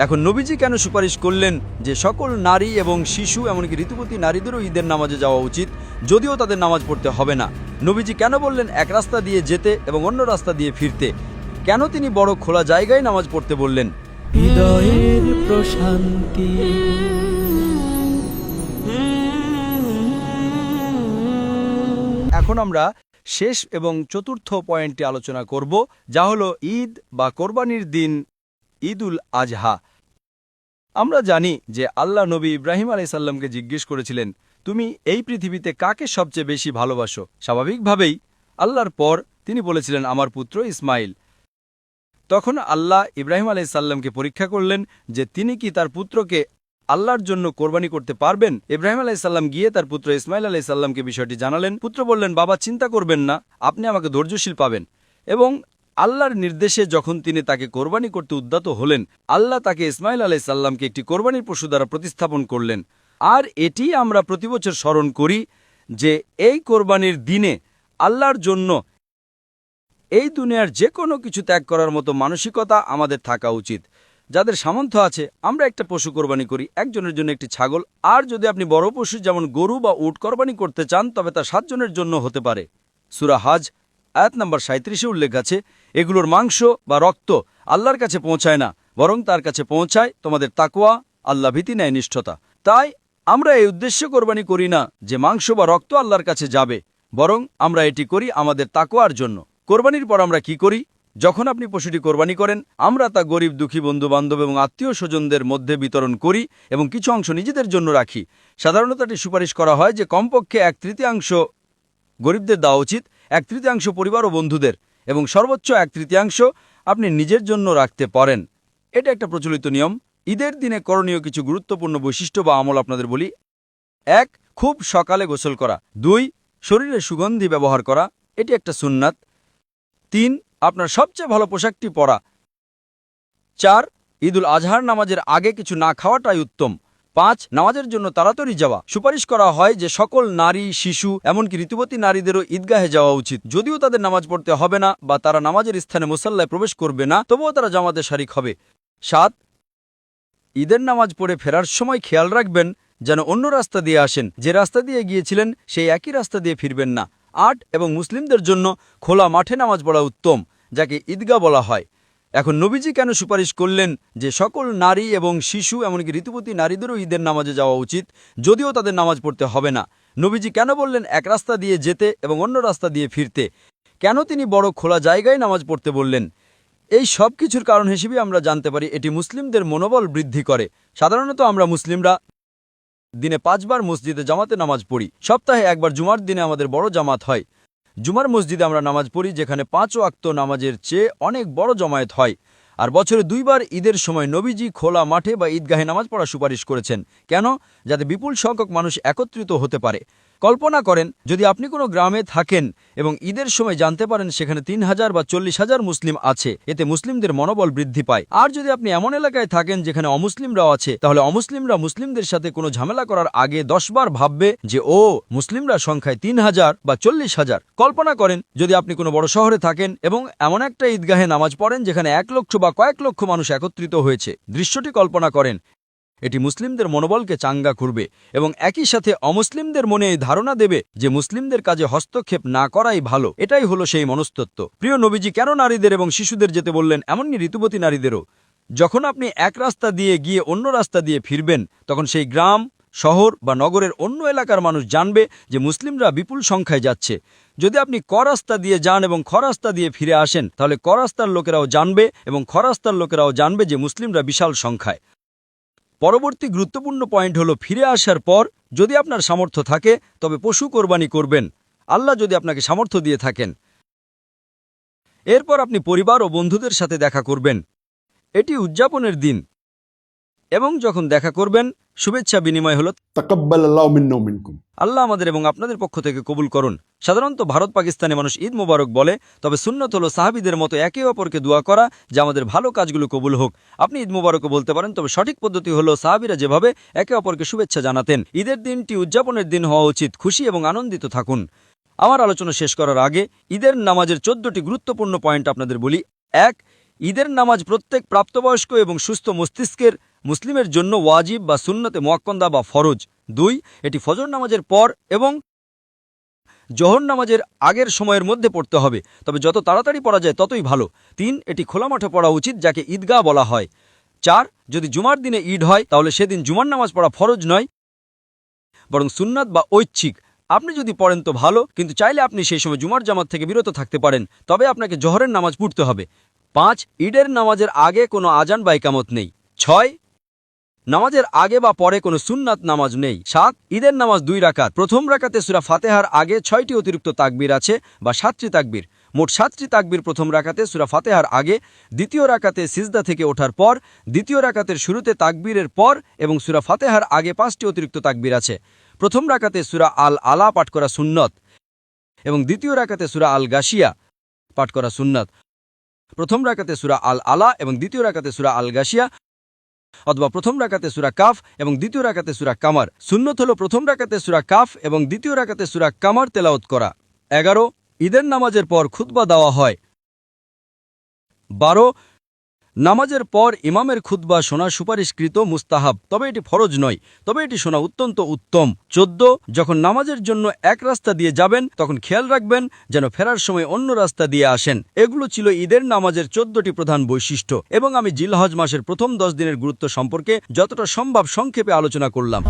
এখন নবীজি কেন সুপারিশ করলেন যে সকল নারী এবং শিশু এমনকি ঋতুবতী নারীদেরও ঈদের নামাজে যাওয়া উচিত, যদিও তাদের নামাজ পড়তে হবে না? নবীজি কেন বললেন এক রাস্তা দিয়ে যেতে এবং অন্য রাস্তা দিয়ে ফিরতে? কেন তিনি বড় খোলা জায়গায় নামাজ পড়তে বললেন? হৃদয়ের প্রশান্তি। এখন আমরা শেষ এবং চতুর্থ পয়েন্টটি আলোচনা করব, যা হলো ঈদ বা কোরবানির দিন, ঈদুল আজহা। আমরা জানি যে আল্লাহ নবী ইব্রাহিম আলাইসাল্লামকে জিজ্ঞেস করেছিলেন, তুমি এই পৃথিবীতে কাকে সবচেয়ে বেশি ভালোবাসো? স্বাভাবিকভাবেই আল্লাহর পর তিনি বলেছিলেন, আমার পুত্র ইসমাইল। তখন আল্লাহ ইব্রাহিম আলাইসাল্লামকে পরীক্ষা করলেন যে তিনি কি তার পুত্রকে আল্লাহর জন্য কোরবানি করতে পারবেন। ইব্রাহিম আলাইসাল্লাম গিয়ে তার পুত্র ইসমাইল আলাইসাল্লামকে বিষয়টি জানালেন। পুত্র বললেন, বাবা চিন্তা করবেন না, আপনি আমাকে ধৈর্যশীল পাবেন। এবং আল্লাহর নির্দেশে যখন তিনি তাকে কোরবানি করতে উদ্যত হলেন, আল্লাহ তাকে ইসমাইল আলাইসাল্লামকে একটি কোরবানির পশু দ্বারা প্রতিস্থাপন করলেন। আর এটি আমরা প্রতিবছর স্মরণ করি যে এই কোরবানির দিনে আল্লাহর জন্য এই দুনিয়ার যে কোনো কিছু ত্যাগ করার মতো মানসিকতা আমাদের থাকা উচিত। যাদের সামর্থ্য আছে আমরা একটা পশু কোরবানি করি, একজনের জন্য একটি ছাগল। আর যদি আপনি বড় পশু যেমন গরু বা উট কোরবানি করতে চান, তবে তা 7 জনের জন্য হতে পারে। সূরা হজ আয়াত নম্বর 37-এ উল্লেখ আছে, এগুলোর মাংস বা রক্ত আল্লাহর কাছে পৌঁছায় না, বরং তার কাছে পৌঁছায় তোমাদের তাকওয়া, আল্লাহ ভীতি, ন্যায়নিষ্ঠতা। তাই আমরা এই উদ্দেশ্যে কোরবানি করি না যে মাংস বা রক্ত আল্লাহর কাছে যাবে, বরং আমরা এটি করি আমাদের তাকওয়ার জন্য। কোরবানির পর আমরা কি করি? যখন আপনি পশুটি কোরবানি করেন, আমরা তা গরিব দুঃখী বন্ধুবান্ধব এবং আত্মীয় স্বজনদের মধ্যে বিতরণ করি এবং কিছু অংশ নিজেদের জন্য রাখি। সাধারণত এটি সুপারিশ করা হয় যে কমপক্ষে 1/3 গরিবদের দেওয়া উচিত, 1/3 পরিবার ও বন্ধুদের, এবং সর্বোচ্চ 1/3 আপনি নিজের জন্য রাখতে পারেন। এটা একটা প্রচলিত নিয়ম। ঈদের দিনে করণীয় কিছু গুরুত্বপূর্ণ বৈশিষ্ট্য বা আমল আপনাদের বলি। 1. খুব সকালে গোসল করা। 2. শরীরে সুগন্ধি ব্যবহার করা, এটি একটা সুন্নাত। 3. আপনার সবচেয়ে ভালো পোশাকটি পরা। 4. ঈদুল আজহার নামাজের আগে কিছু না খাওয়াটাই উত্তম। 5. নামাজের জন্য তাড়াতাড়ি যাওয়া। সুপারিশ করা হয় যে সকল নারী, শিশু এমনকি ঋতুবতী নারীদেরও ঈদগাহে যাওয়া উচিত, যদিও তাদের নামাজ পড়তে হবে না বা তারা নামাজের স্থানে মুসাল্লায় প্রবেশ করবে না, তবুও তারা জামাতে শারিক হবে। 7. ঈদের নামাজ পড়ে ফেরার সময় খেয়াল রাখবেন যেন অন্য রাস্তা দিয়ে আসেন, যে রাস্তা দিয়ে গিয়েছিলেন সেই একই রাস্তা দিয়ে ফিরবেন না। 8. এবং মুসলিমদের জন্য খোলা মাঠে নামাজ পড়া উত্তম, যাকে ঈদগাহ বলা হয়। এখন নবীজি কেন সুপারিশ করলেন যে সকল নারী এবং শিশু এমনকি ঋতুবতী নারীদেরও ঈদের নামাজে যাওয়া উচিত, যদিও তাদের নামাজ পড়তে হবে না? নবীজি কেন বললেন এক রাস্তা দিয়ে যেতে এবং অন্য রাস্তা দিয়ে ফিরতে? কেন তিনি বড় খোলা জায়গায় নামাজ পড়তে বললেন? এই সব কিছুর কারণ হিসেবে আমরা জানতে পারি এটি মুসলিমদের মনোবল বৃদ্ধি করে। সাধারণত আমরা মুসলিমরা দিনে 5 বার মসজিদে জামাতে নামাজ পড়ি। সপ্তাহে একবার জুমার দিনে আমাদের বড় জামাত হয়। জুমার মসজিদে আমরা নামাজ পড়ি, যেখানে 5 ওয়াক্ত নামাজের চেয়ে অনেক বড় জমায়েত হয়। আর বছরে 2 বার ঈদের সময় নবীজি খোলা মাঠে বা ঈদগাহে নামাজ পড়া সুপারিশ করেছেন। কেন? যাতে বিপুল সংখ্যক মানুষ একত্রিত হতে পারে। কল্পনা করেন যদি আপনি কোনো গ্রামে থাকেন এবং ঈদের সময় জানতে পারেন সেখানে 3000 বা 40,000 মুসলিম আছে, এতে মুসলিমদের মনোবল বৃদ্ধি পায়। আর যদি আপনি এমন এলাকায় থাকেন যেখানে অমুসলিমরাও আছে, তাহলে অমুসলিমরা মুসলিমদের সাথে কোনো ঝামেলা করার আগে 10 বার ভাববে যে মুসলিমরা সংখ্যায় 3000 বা 40,000। কল্পনা করেন যদি আপনি কোনো বড় শহরে থাকেন এবং এমন একটা ঈদগাহে নামাজ পড়েন যেখানে 1 লক্ষ বা কয়েক লক্ষ মানুষ একত্রিত হয়েছে। দৃশ্যটি কল্পনা করেন। এটি মুসলিমদের মনোবলকে চাঙ্গা করবে এবং একই সাথে অমুসলিমদের মনে এই ধারণা দেবে যে মুসলিমদের কাজে হস্তক্ষেপ না করাই ভালো। এটাই হলো সেই মনস্তত্ত্ব। প্রিয় নবীজি কেন নারীদের এবং শিশুদের যেতে বললেন, এমনকি ঋতুবতী নারীদেরও? যখন আপনি এক রাস্তা দিয়ে গিয়ে অন্য রাস্তা দিয়ে ফিরবেন, তখন সেই গ্রাম, শহর বা নগরের অন্য এলাকার মানুষ জানবে যে মুসলিমরা বিপুল সংখ্যায় যাচ্ছে। যদি আপনি ক রাস্তা দিয়ে যান এবং খ রাস্তা দিয়ে ফিরে আসেন, তাহলে ক রাস্তার লোকেরাও জানবে এবং খ রাস্তার লোকেরাও জানবে যে মুসলিমরা বিশাল সংখ্যায়। পরবর্তী গুরুত্বপূর্ণ পয়েন্ট হলো ফিরে আসার পর যদি আপনার সামর্থ্য থাকে তবে পশু কোরবানি করবেন, আল্লাহ যদি আপনাকে সামর্থ্য দিয়ে থাকেন। এরপর আপনি পরিবার ও বন্ধুদের সাথে দেখা করবেন। এটি উদযাপনের দিন এবং যখন দেখা করবেন শুভেচ্ছা বিনিময় হলো তাকাব্বালাল্লাহু মিন্না ওয়া মিনকুম। আল্লাহ আমাদের এবং আপনাদের পক্ষ থেকে কবুল করুন। সাধারণত ভারত পাকিস্তানে মানুষ ঈদ মোবারক বলে, তবে সুন্নত হলো সাহাবীদের মতো একে অপরকে দোয়া করা যে আমাদের ভালো কাজগুলো কবুল হোক। আপনি ঈদ মোবারকও বলতে পারেন, তবে সঠিক পদ্ধতি হলো সাহাবীরা যেভাবে একে অপরকে শুভেচ্ছা জানাতেন। ঈদের দিনটি উদযাপনের দিন হওয়া উচিত, খুশি এবং আনন্দিত থাকুন। আমার আলোচনা শেষ করার আগে ঈদের নামাজের 14টি গুরুত্বপূর্ণ পয়েন্ট আপনাদের বলি। 1. ঈদের নামাজ প্রত্যেক প্রাপ্তবয়স্ক এবং সুস্থ মস্তিষ্কের মুসলিমের জন্য ওয়াজিব বা সুন্নতে মুয়াক্কাদা বা ফরজ। 2. এটি ফজর নামাজের পর এবং জোহর নামাজের আগের সময়ের মধ্যে পড়তে হবে, তবে যত তাড়াতাড়ি পড়া যায় ততই ভালো। 3. এটি খোলা মাঠে পড়া উচিত, যাকে ঈদগাহ বলা হয়। 4. যদি জুমার দিনে ঈদ হয় তাহলে সেদিন জুমার নামাজ পড়া ফরজ নয়, বরং সুন্নাত বা ঐচ্ছিক। আপনি যদি পড়েন তো ভালো, কিন্তু চাইলে আপনি সেই সময় জুমার জামাত থেকে বিরত থাকতে পারেন, তবে আপনাকে জোহরের নামাজ পড়তে হবে। 5. ঈদের নামাজের আগে কোনো আজান বা ইকামত নেই। 6. নামাজের আগে বা পরে কোনো সুন্নাত নামাজ নেই। 7. ঈদের নামাজ 2 রাকাত। প্রথম রাকাতে সূরা ফাতিহার আগে 6টি অতিরিক্ত তাকবীর আছে বা 7টি তাকবীর। মোট 7টি তাকবীর প্রথম রাকাতে সূরা ফাতিহার আগে, দ্বিতীয় রাকাতে সিজদা থেকে ওঠার পর, দ্বিতীয় রাকাতের শুরুতে তাকবীরের পর এবং সূরা ফাতিহার আগে 5টি অতিরিক্ত তাকবীর আছে। প্রথম রাকাতে সূরা আল আলা পাঠ করা সুন্নত এবং দ্বিতীয় রাকাতে সূরা আল গাশিয়া পাঠ করা সুন্নত। প্রথম রাকাতে সূরা আল আলা এবং দ্বিতীয় রাকাতে সূরা আল গাশিয়া, অথবা প্রথম রাকাতে সূরা কাফ এবং দ্বিতীয় রাকাতে সূরা কামার। সুন্নত হল প্রথম রাকাতে সূরা কাফ এবং দ্বিতীয় রাকাতে সূরা কামার তেলাওয়াত করা। 11. ঈদের নামাজের পর খুতবা দেওয়া হয়। 12. নামাজের পর ইমামের খুতবা শোনা সুপারিশকৃত মুস্তাহাব, তবে এটি ফরজ নয়, তবে এটি শোনা অত্যন্ত উত্তম। 14. যখন নামাজের জন্য এক রাস্তা দিয়ে যাবেন তখন খেয়াল রাখবেন যেন ফেরার সময় অন্য রাস্তা দিয়ে আসেন। এগুলো ছিল ঈদের নামাজের 14টি প্রধান বৈশিষ্ট্য, এবং আমি জিলহজ মাসের প্রথম 10 দিনের গুরুত্ব সম্পর্কে যতটা সম্ভব সংক্ষেপে আলোচনা করলাম।